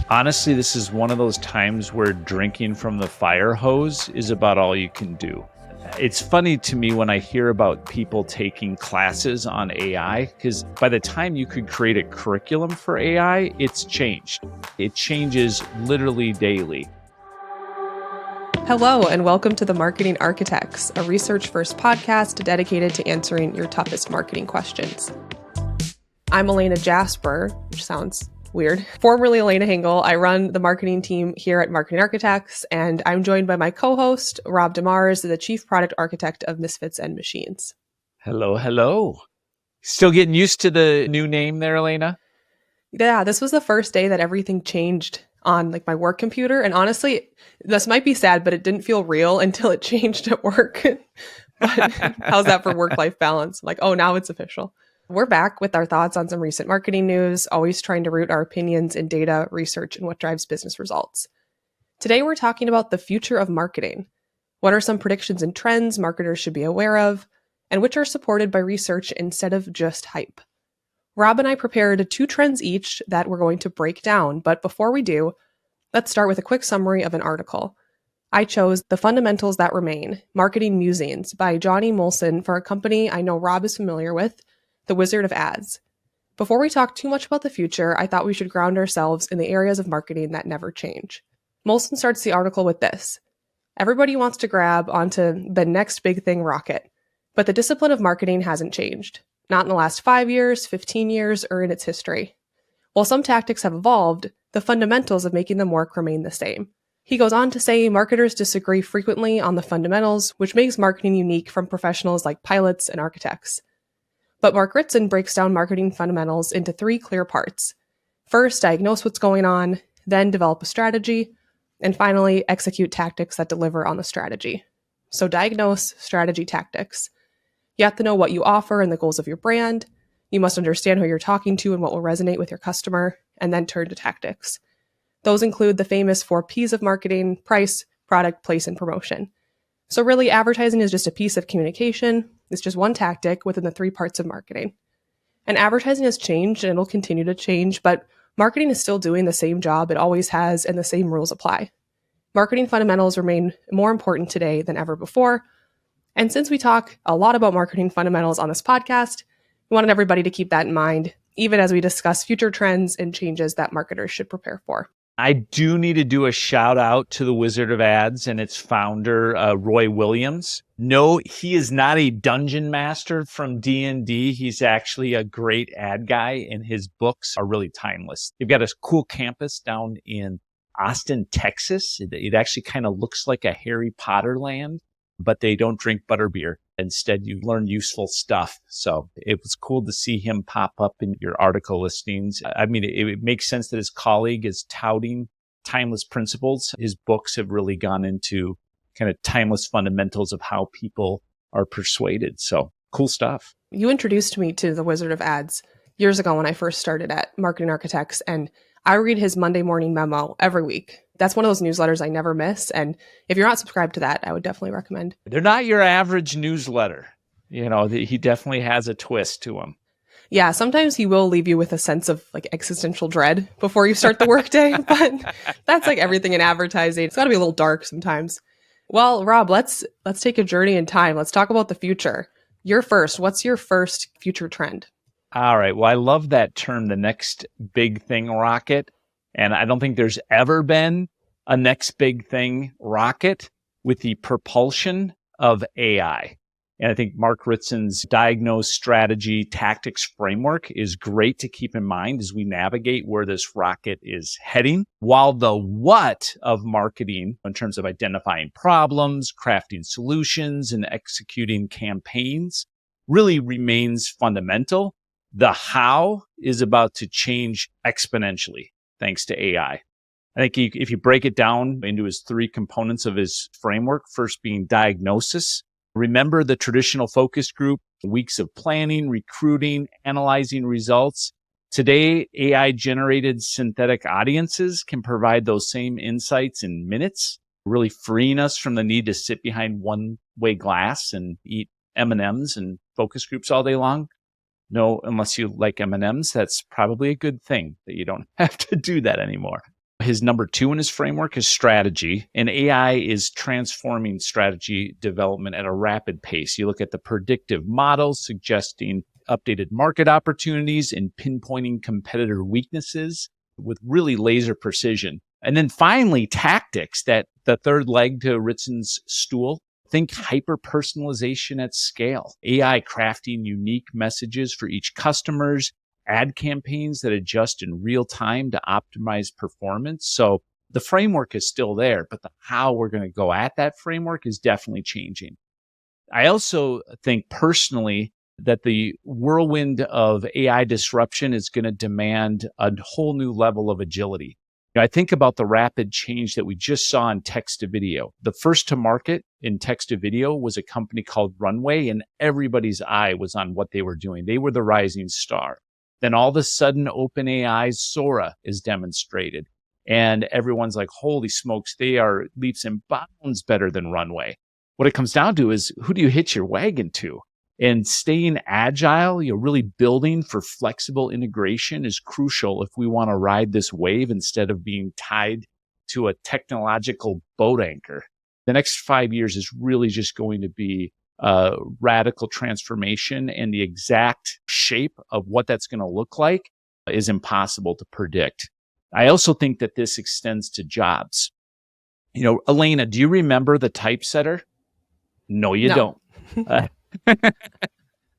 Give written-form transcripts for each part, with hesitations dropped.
Honestly, this is one of those times where drinking from the fire hose is about all you can do. It's funny to me when I hear about people taking classes on AI, because by the time you could create a curriculum for AI, it's changed. It changes literally daily. Hello, and welcome to The Marketing Architects, a research-first podcast dedicated to answering your toughest marketing questions. I'm Elena Jasper, which sounds weird. Formerly Elena Hingle, I run the marketing team here at Marketing Architects, and I'm joined by my co-host, Rob DeMars, the Chief Product Architect of Misfits and Machines. Hello, hello. Still getting used to the new name there, Elena? Yeah, this was the first day that everything changed on my work computer. And honestly, this might be sad, but it didn't feel real until it changed at work. But how's that for work-life balance? Oh, now it's official. We're back with our thoughts on some recent marketing news, always trying to root our opinions in data, research, and what drives business results. Today, we're talking about the future of marketing. What are some predictions and trends marketers should be aware of, and which are supported by research instead of just hype? Rob and I prepared 2 trends each that we're going to break down, but before we do, let's start with a quick summary of an article. I chose The Fundamentals That Remain, Marketing Musings by Johnny Molson for a company I know Rob is familiar with, The Wizard of Ads. Before we talk too much about the future, I thought we should ground ourselves in the areas of marketing that never change. Molson starts the article with this: everybody wants to grab onto the next big thing rocket, but the discipline of marketing hasn't changed. Not in the last 5 years, 15 years, or in its history. While some tactics have evolved, the fundamentals of making them work remain the same. He goes on to say marketers disagree frequently on the fundamentals, which makes marketing unique from professionals like pilots and architects. But Mark Ritson breaks down marketing fundamentals into 3 clear parts. First, diagnose what's going on, then develop a strategy, and finally, execute tactics that deliver on the strategy. So diagnose, strategy, tactics. You have to know what you offer and the goals of your brand. You must understand who you're talking to and what will resonate with your customer, and then turn to tactics. Those include the famous 4 Ps of marketing: price, product, place, and promotion. So really, advertising is just a piece of communication. It's just one tactic within the 3 parts of marketing. And advertising has changed and it'll continue to change, but marketing is still doing the same job it always has, and the same rules apply. Marketing fundamentals remain more important today than ever before. And since we talk a lot about marketing fundamentals on this podcast, we wanted everybody to keep that in mind, even as we discuss future trends and changes that marketers should prepare for. I do need to do a shout out to the Wizard of Ads and its founder, Roy Williams. No, he is not a dungeon master from D&D. He's actually a great ad guy, and his books are really timeless. They've got a cool campus down in Austin, Texas. It actually kind of looks like a Harry Potter land, but they don't drink butterbeer. Instead, you learn useful stuff. So it was cool to see him pop up in your article listings. I mean, it makes sense that his colleague is touting timeless principles. His books have really gone into kind of timeless fundamentals of how people are persuaded. So cool stuff. You introduced me to the Wizard of Ads years ago when I first started at Marketing Architects, and I read his Monday morning memo every week. That's one of those newsletters I never miss. And if you're not subscribed to that, I would definitely recommend. They're not your average newsletter. You know, he definitely has a twist to them. Yeah, sometimes he will leave you with a sense of existential dread before you start the workday, but that's like everything in advertising. It's got to be a little dark sometimes. Well, Rob, let's take a journey in time. Let's talk about the future. You're first. What's your first future trend? All right. Well, I love that term, the next big thing rocket. And I don't think there's ever been a next big thing rocket with the propulsion of AI. And I think Mark Ritson's diagnose, strategy, tactics framework is great to keep in mind as we navigate where this rocket is heading. While the what of marketing, in terms of identifying problems, crafting solutions, and executing campaigns, really remains fundamental, the how is about to change exponentially thanks to AI. I think if you break it down into his 3 components of his framework, first being diagnosis. Remember the traditional focus group, weeks of planning, recruiting, analyzing results. Today, AI-generated synthetic audiences can provide those same insights in minutes, really freeing us from the need to sit behind one-way glass and eat M&Ms and focus groups all day long. No, unless you like M&Ms, that's probably a good thing that you don't have to do that anymore. His number 2 in his framework is strategy, and AI is transforming strategy development at a rapid pace. You look at the predictive models suggesting updated market opportunities and pinpointing competitor weaknesses with really laser precision. And then finally, tactics, that the third leg to Ritson's stool. Think hyper-personalization at scale, AI crafting unique messages for each customer's, ad campaigns that adjust in real time to optimize performance. So the framework is still there, but the how we're going to go at that framework is definitely changing. I also think personally that the whirlwind of AI disruption is going to demand a whole new level of agility. I think about the rapid change that we just saw in text to video. The first to market in text to video was a company called Runway, and everybody's eye was on what they were doing. They were the rising star. Then all of a sudden, OpenAI's Sora is demonstrated. And everyone's like, holy smokes, they are leaps and bounds better than Runway. What it comes down to is, who do you hitch your wagon to? And staying agile, really building for flexible integration is crucial if we want to ride this wave instead of being tied to a technological boat anchor. The next 5 years is really just going to be radical transformation, and the exact shape of what that's going to look like is impossible to predict. I also think that this extends to jobs. Elena, do you remember the typesetter? No, you don't. Of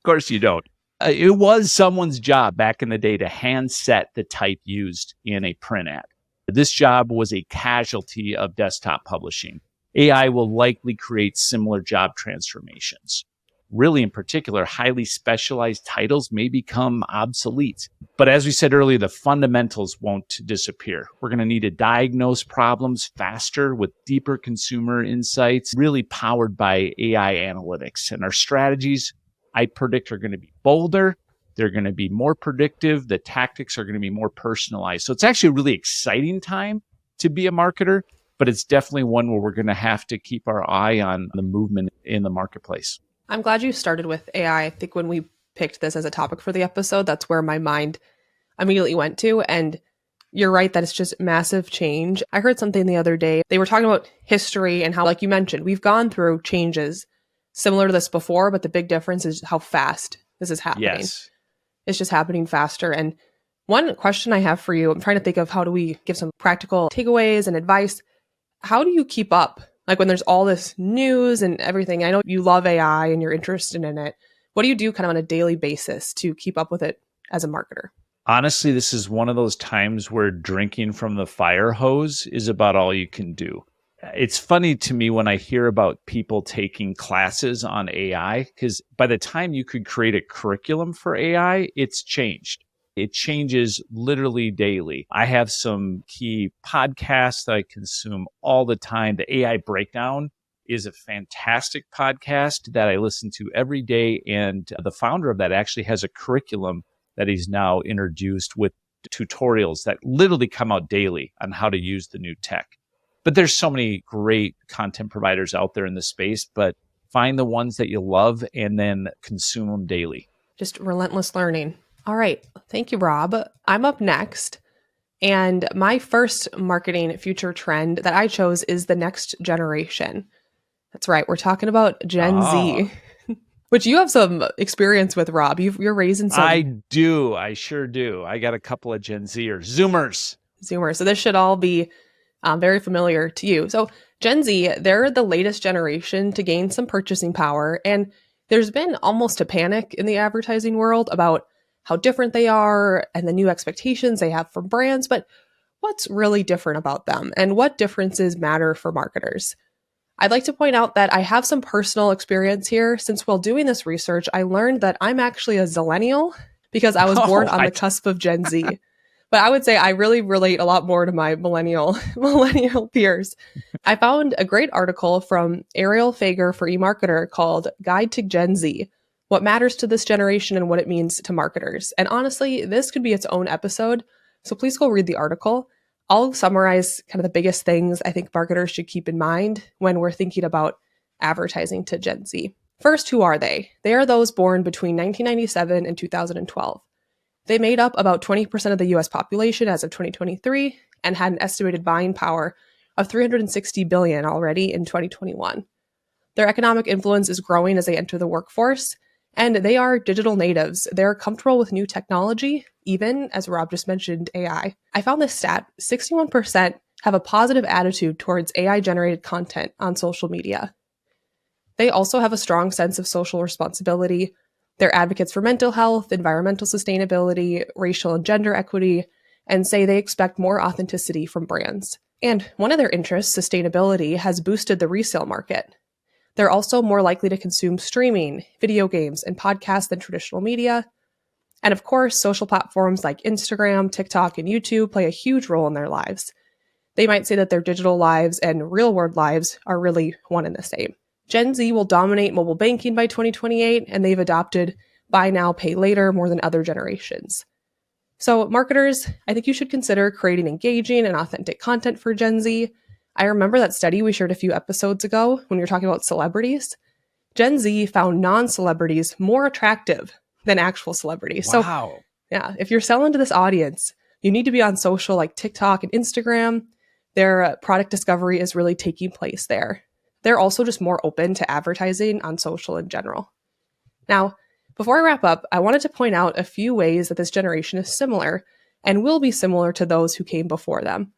course you don't. It was someone's job back in the day to hand set the type used in a print ad. This job was a casualty of desktop publishing. AI will likely create similar job transformations. Really, in particular, highly specialized titles may become obsolete. But as we said earlier, the fundamentals won't disappear. We're going to need to diagnose problems faster with deeper consumer insights, really powered by AI analytics. And our strategies, I predict, are going to be bolder. They're going to be more predictive. The tactics are going to be more personalized. So it's actually a really exciting time to be a marketer, but it's definitely one where we're going to have to keep our eye on the movement in the marketplace. I'm glad you started with AI. I think when we picked this as a topic for the episode, that's where my mind immediately went to. And you're right that it's just massive change. I heard something the other day. They were talking about history and how, like you mentioned, we've gone through changes similar to this before, but the big difference is how fast this is happening. Yes. It's just happening faster. And one question I have for you, I'm trying to think of how do we give some practical takeaways and advice. How do you keep up? Like when there's all this news and everything, I know you love AI and you're interested in it. What do you do kind of on a daily basis to keep up with it as a marketer? Honestly, this is one of those times where drinking from the fire hose is about all you can do. It's funny to me when I hear about people taking classes on AI, because by the time you could create a curriculum for AI, it's changed. It changes literally daily. I have some key podcasts that I consume all the time. The AI Breakdown is a fantastic podcast that I listen to every day. And the founder of that actually has a curriculum that he's now introduced with tutorials that literally come out daily on how to use the new tech. But there's so many great content providers out there in the space, but find the ones that you love and then consume them daily. Just relentless learning. All right. Thank you, Rob. I'm up next. And my first marketing future trend that I chose is the next generation. That's right. We're talking about Gen Z, which you have some experience with, Rob. You're raising some. I do. I sure do. I got a couple of Gen Zers, Zoomers. So this should all be very familiar to you. So Gen Z, they're the latest generation to gain some purchasing power. And there's been almost a panic in the advertising world about how different they are and the new expectations they have from brands, but what's really different about them and what differences matter for marketers? I'd like to point out that I have some personal experience here. Since while doing this research, I learned that I'm actually a Zillennial because I was born on the cusp of Gen Z. But I would say I really relate a lot more to my millennial peers. I found a great article from Ariel Fager for eMarketer called Guide to Gen Z: What Matters to This Generation and What It Means to Marketers. And honestly, this could be its own episode. So please go read the article. I'll summarize kind of the biggest things I think marketers should keep in mind when we're thinking about advertising to Gen Z. First, who are they? They are those born between 1997 and 2012. They made up about 20% of the US population as of 2023, and had an estimated buying power of 360 billion already in 2021. Their economic influence is growing as they enter the workforce, and they are digital natives. They're comfortable with new technology, even, as Rob just mentioned, AI. I found this stat: 61% have a positive attitude towards AI-generated content on social media. They also have a strong sense of social responsibility. They're advocates for mental health, environmental sustainability, racial and gender equity, and say they expect more authenticity from brands. And one of their interests, sustainability, has boosted the resale market. They're also more likely to consume streaming, video games, and podcasts than traditional media. And of course, social platforms like Instagram, TikTok, and YouTube play a huge role in their lives. They might say that their digital lives and real-world lives are really one and the same. Gen Z will dominate mobile banking by 2028, and they've adopted buy now, pay later more than other generations. So marketers, I think you should consider creating engaging and authentic content for Gen Z. I remember that study we shared a few episodes ago when we were talking about celebrities. Gen Z found non-celebrities more attractive than actual celebrities. Wow. So yeah, if you're selling to this audience, you need to be on social like TikTok and Instagram. Their product discovery is really taking place there. They're also just more open to advertising on social in general. Now, before I wrap up, I wanted to point out a few ways that this generation is similar and will be similar to those who came before them.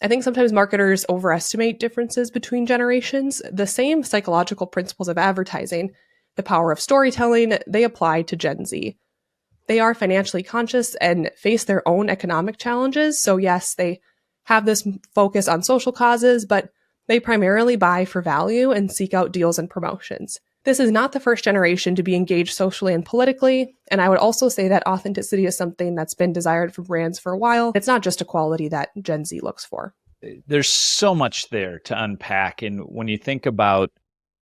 I think sometimes marketers overestimate differences between generations. The same psychological principles of advertising, the power of storytelling, they apply to Gen Z. They are financially conscious and face their own economic challenges. So yes, they have this focus on social causes, but they primarily buy for value and seek out deals and promotions. This is not the first generation to be engaged socially and politically, and I would also say that authenticity is something that's been desired from brands for a while. It's not just a quality that Gen Z looks for. There's so much there to unpack. And when you think about,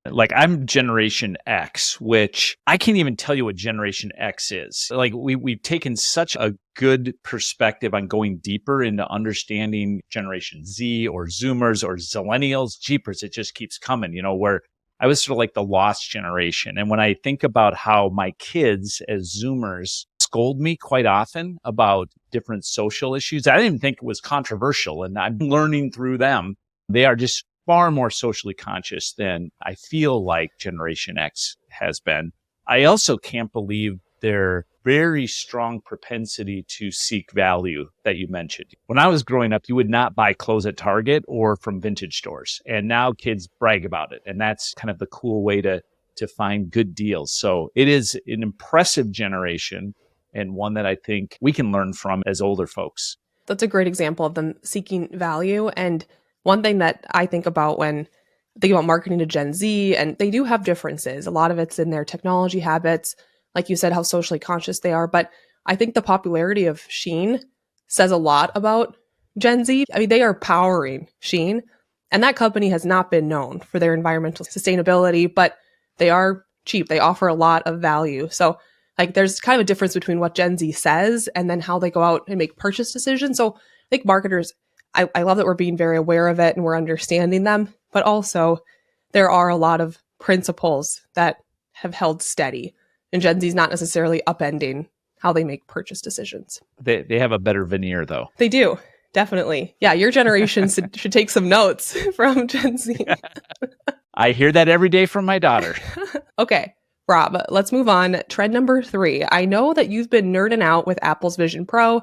like, I'm Generation X, which I can't even tell you what Generation X is. Like, we've taken such a good perspective on going deeper into understanding Generation Z or Zoomers or Zillennials. Jeepers, it just keeps coming, where I was sort of like the lost generation. And when I think about how my kids as Zoomers scold me quite often about different social issues, I didn't even think it was controversial. And I'm learning through them. They are just far more socially conscious than I feel like Generation X has been. I also can't believe their very strong propensity to seek value that you mentioned. When I was growing up, you would not buy clothes at Target or from vintage stores. And now kids brag about it. And that's kind of the cool way to find good deals. So it is an impressive generation and one that I think we can learn from as older folks. That's a great example of them seeking value. And one thing that I think about when I think about marketing to Gen Z, and they do have differences. A lot of it's in their technology habits, like you said, how socially conscious they are. But I think the popularity of Shein says a lot about Gen Z. I mean, they are powering Shein, and that company has not been known for their environmental sustainability, but they are cheap. They offer a lot of value. So like there's kind of a difference between what Gen Z says and then how they go out and make purchase decisions. So I think marketers, I love that we're being very aware of it and we're understanding them, but also there are a lot of principles that have held steady, and Gen Z is not necessarily upending how they make purchase decisions. They have a better veneer, though. They do, definitely. Yeah, your generation should take some notes from Gen Z. I hear that every day from my daughter. Okay, Rob, let's move on. Trend number 3. I know that you've been nerding out with Apple's Vision Pro.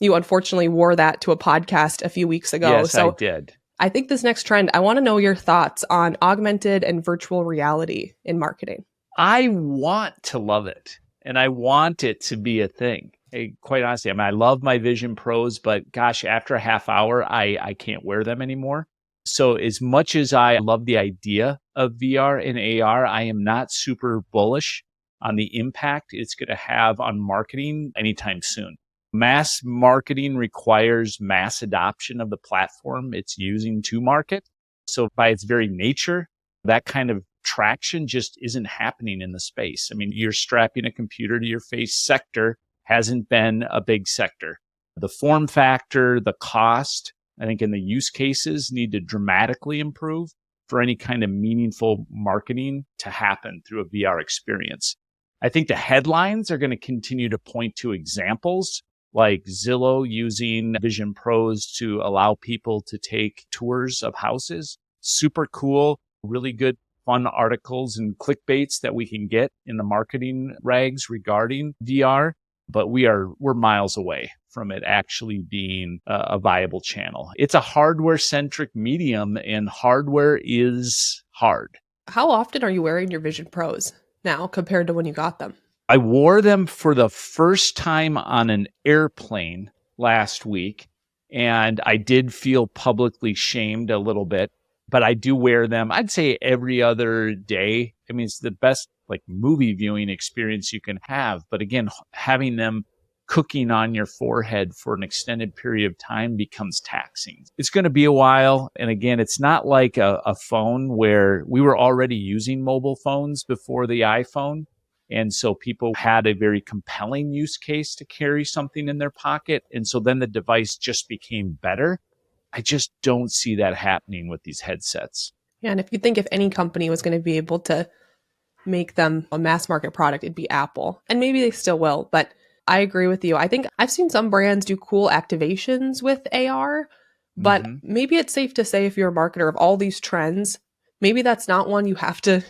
You unfortunately wore that to a podcast a few weeks ago. Yes, so I did. I think this next trend, I want to know your thoughts on augmented and virtual reality in marketing. I want to love it, and I want it to be a thing. Hey, quite honestly, I love my Vision Pros, but gosh, after a half hour, I can't wear them anymore. So as much as I love the idea of VR and AR, I am not super bullish on the impact it's going to have on marketing anytime soon. Mass marketing requires mass adoption of the platform it's using to market. So by its very nature, that kind of traction just isn't happening in the space. I mean, you're strapping a computer to your face sector hasn't been a big sector. The form factor, the cost, I think in the use cases need to dramatically improve for any kind of meaningful marketing to happen through a VR experience. I think the headlines are going to continue to point to examples like Zillow using Vision Pros to allow people to take tours of houses. Super cool, really good, fun articles and clickbaits that we can get in the marketing rags regarding VR. But we're miles away from it actually being a viable channel. It's a hardware-centric medium, and hardware is hard. How often are you wearing your Vision Pros now compared to when you got them? I wore them for the first time on an airplane last week, and I did feel publicly shamed a little bit, but I do wear them, I'd say, every other day. I mean, it's the best like movie viewing experience you can have. But again, having them cooking on your forehead for an extended period of time becomes taxing. It's going to be a while. And again, it's not like a phone where we were already using mobile phones before the iPhone. And so people had a very compelling use case to carry something in their pocket. And so then the device just became better. I just don't see that happening with these headsets. Yeah, and if you think if any company was going to be able to make them a mass market product, it'd be Apple. And maybe they still will, but I agree with you. I think I've seen some brands do cool activations with AR, but maybe it's safe to say if you're a marketer of all these trends, maybe that's not one you have to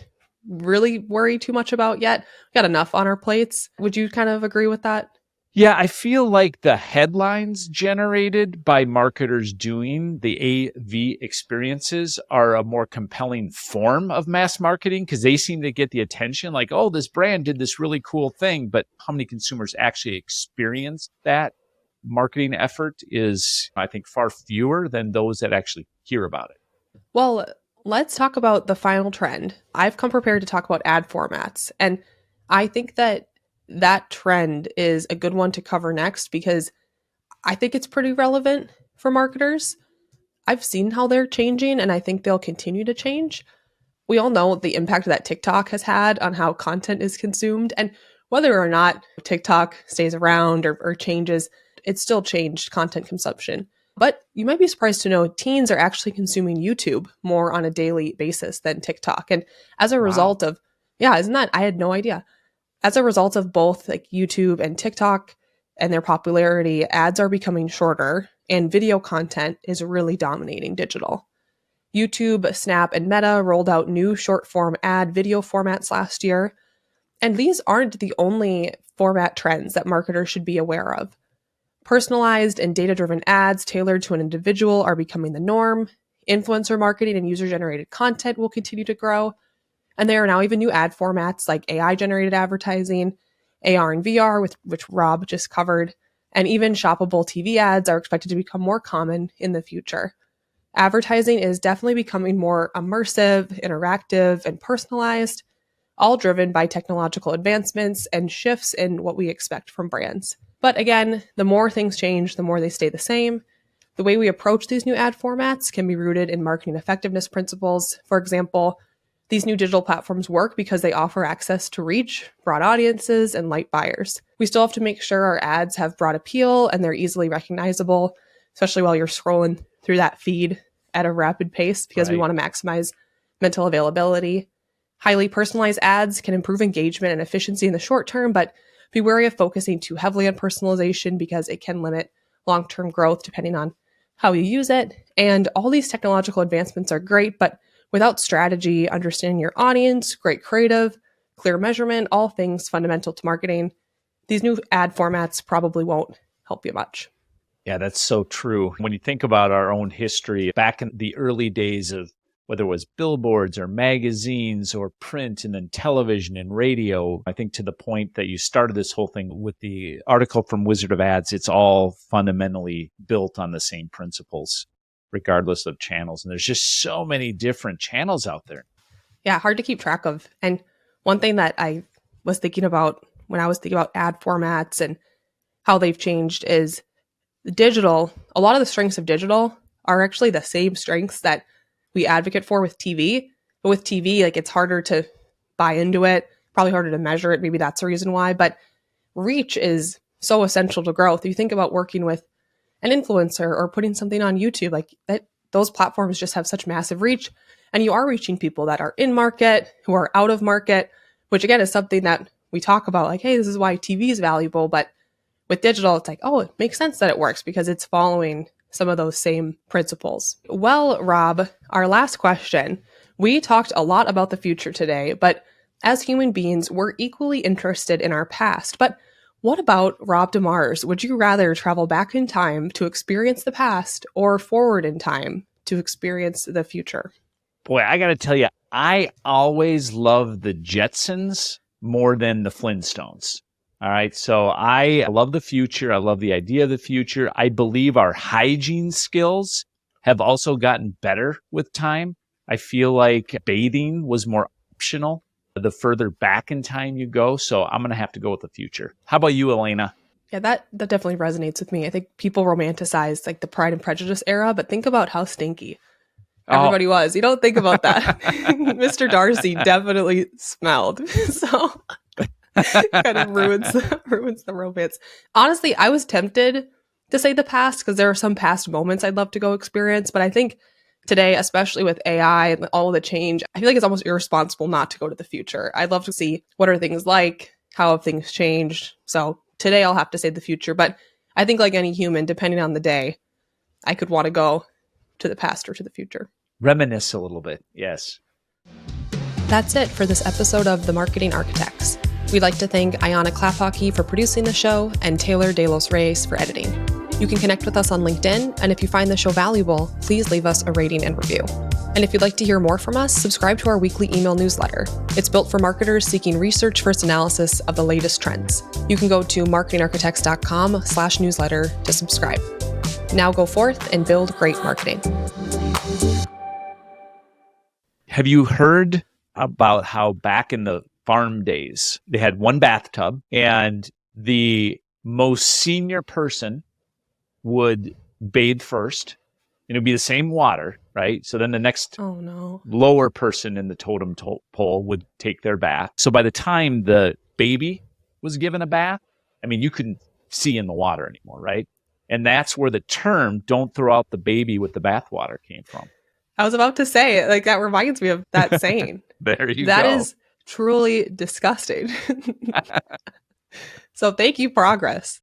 really worry too much about yet. We got enough on our plates. Would you kind of agree with that? Yeah, I feel like the headlines generated by marketers doing the AV experiences are a more compelling form of mass marketing because they seem to get the attention like, oh, this brand did this really cool thing. But how many consumers actually experience that marketing effort is, I think, far fewer than those that actually hear about it. Well, let's talk about the final trend. I've come prepared to talk about ad formats. And I think that trend is a good one to cover next because I think it's pretty relevant for marketers. I've seen how they're changing and I think they'll continue to change. We all know the impact that TikTok has had on how content is consumed. And whether or not TikTok stays around or changes, it's still changed content consumption. But you might be surprised to know teens are actually consuming YouTube more on a daily basis than TikTok. And as a result of, isn't that? I had no idea. As a result of both like YouTube and TikTok and their popularity, ads are becoming shorter and video content is really dominating digital. YouTube, Snap, and Meta rolled out new short form ad video formats last year. And these aren't the only format trends that marketers should be aware of. Personalized and data-driven ads tailored to an individual are becoming the norm. Influencer marketing and user-generated content will continue to grow. And there are now even new ad formats like AI-generated advertising, AR and VR, which Rob just covered, and even shoppable TV ads are expected to become more common in the future. Advertising is definitely becoming more immersive, interactive, and personalized, all driven by technological advancements and shifts in what we expect from brands. But again, the more things change, the more they stay the same. The way we approach these new ad formats can be rooted in marketing effectiveness principles. For example, these new digital platforms work because they offer access to reach, broad audiences, and light buyers. We still have to make sure our ads have broad appeal and they're easily recognizable, especially while you're scrolling through that feed at a rapid pace because we want to maximize mental availability. Highly personalized ads can improve engagement and efficiency in the short term, but be wary of focusing too heavily on personalization because it can limit long-term growth depending on how you use it. And all these technological advancements are great, but without strategy, understanding your audience, great creative, clear measurement, all things fundamental to marketing, these new ad formats probably won't help you much. Yeah, that's so true. When you think about our own history, back in the early days of whether it was billboards or magazines or print and then television and radio, I think to the point that you started this whole thing with the article from Wizard of Ads, it's all fundamentally built on the same principles, regardless of channels. And there's just so many different channels out there. Yeah, hard to keep track of. And one thing that I was thinking about when I was thinking about ad formats and how they've changed is digital. A lot of the strengths of digital are actually the same strengths that we advocate for with TV. But with TV, like it's harder to buy into it, probably harder to measure it. Maybe that's the reason why. But reach is so essential to growth. If you think about working with an influencer or putting something on YouTube, like that, those platforms just have such massive reach. And you are reaching people that are in market, who are out of market, which again is something that we talk about like, hey, this is why TV is valuable. But With digital, it's like, oh, it makes sense that it works because it's following some of those same principles. Well, Rob, our last question. We talked a lot about the future today, but as human beings, we're equally interested in our past. But what about Rob DeMars? Would you rather travel back in time to experience the past or forward in time to experience the future? Boy, I got to tell you, I always love the Jetsons more than the Flintstones. All right. So I love the future. I love the idea of the future. I believe our hygiene skills have also gotten better with time. I feel like bathing was more optional the further back in time you go. So I'm going to have to go with the future. How about you, Elena? Yeah, that definitely resonates with me. I think people romanticize like the Pride and Prejudice era, but think about how stinky everybody was. You don't think about that. Mr. Darcy definitely smelled. So kind of ruins the romance. Honestly, I was tempted to say the past because there are some past moments I'd love to go experience, but I think today, especially with AI and all of the change, I feel like it's almost irresponsible not to go to the future. I'd love to see what are things like, how have things changed. So today I'll have to say the future, but I think like any human, depending on the day, I could want to go to the past or to the future. Reminisce a little bit. Yes. That's it for this episode of The Marketing Architects. We'd like to thank Ayana Klaphocky for producing the show and Taylor De Los Reyes for editing. You can connect with us on LinkedIn, and if you find the show valuable, please leave us a rating and review. And if you'd like to hear more from us, subscribe to our weekly email newsletter. It's built for marketers seeking research-first analysis of the latest trends. You can go to marketingarchitects.com/newsletter to subscribe. Now go forth and build great marketing. Have you heard about how back in the farm days, they had one bathtub and the most senior person would bathe first, and it would be the same water, right? So then the next lower person in the totem pole would take their bath. So by the time the baby was given a bath, I mean, you couldn't see in the water anymore, right? And that's where the term "don't throw out the baby with the bathwater" came from. I was about to say, like, that reminds me of that saying. There you go. That is truly disgusting. So thank you, Progress.